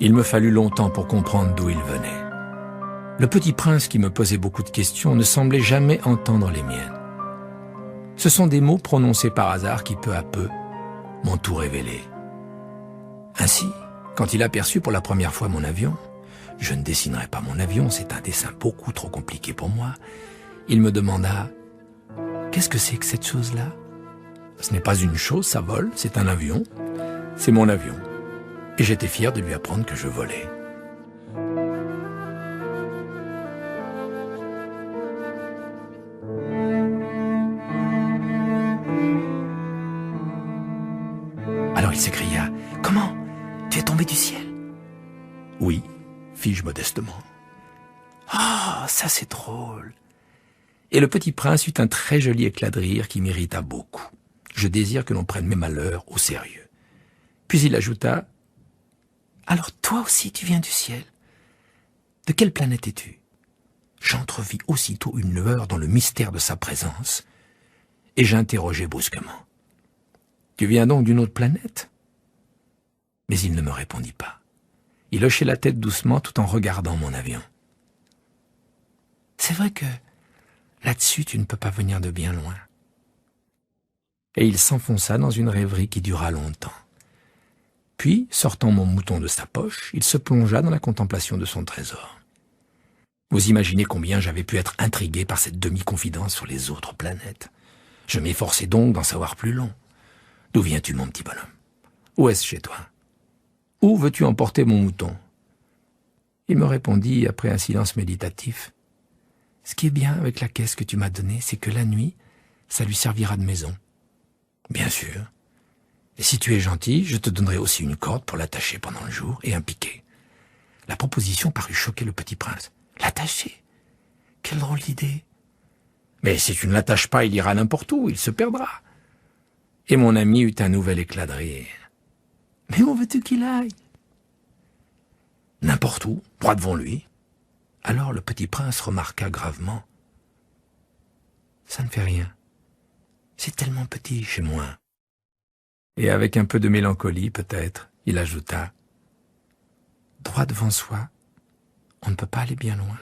Il me fallut longtemps pour comprendre d'où il venait. Le petit prince qui me posait beaucoup de questions ne semblait jamais entendre les miennes. Ce sont des mots prononcés par hasard qui, peu à peu, m'ont tout révélé. Ainsi, quand il aperçut pour la première fois mon avion, je ne dessinerai pas mon avion, c'est un dessin beaucoup trop compliqué pour moi, il me demanda « Qu'est-ce que c'est que cette chose-là » ? Ce n'est pas une chose, ça vole, c'est un avion. C'est mon avion. Et j'étais fier de lui apprendre que je volais. Alors il s'écria « Comment ? Tu es tombé du ciel ?» « Oui, fis-je modestement. »« Ah, ça c'est drôle !» Et le petit prince eut un très joli éclat de rire qui m'irrita beaucoup. Je désire que l'on prenne mes malheurs au sérieux. Puis il ajouta « Alors toi aussi tu viens du ciel ? De quelle planète es-tu » J'entrevis aussitôt une lueur dans le mystère de sa présence, et j'interrogeai brusquement « Tu viens donc d'une autre planète ?» Mais il ne me répondit pas. Il hochait la tête doucement tout en regardant mon avion. « C'est vrai que là-dessus tu ne peux pas venir de bien loin. » Et il s'enfonça dans une rêverie qui dura longtemps. Puis, sortant mon mouton de sa poche, il se plongea dans la contemplation de son trésor. Vous imaginez combien j'avais pu être intrigué par cette demi-confidence sur les autres planètes. Je m'efforçais donc d'en savoir plus long. D'où viens-tu, mon petit bonhomme? Où est-ce chez toi? Où veux-tu emporter mon mouton? Il me répondit, après un silence méditatif, « Ce qui est bien avec la caisse que tu m'as donnée, c'est que la nuit, ça lui servira de maison. » Bien sûr. Et si tu es gentil, je te donnerai aussi une corde pour l'attacher pendant le jour et un piquet. La proposition parut choquer le petit prince. L'attacher? Quelle drôle d'idée. Mais si tu ne l'attaches pas, il ira n'importe où, il se perdra. Et mon ami eut un nouvel éclat de rire. Mais où veux-tu qu'il aille? N'importe où, droit devant lui. Alors le petit prince remarqua gravement. Ça ne fait rien. C'est tellement petit chez moi. Et avec un peu de mélancolie, peut-être, il ajouta, « Droit devant soi, on ne peut pas aller bien loin. »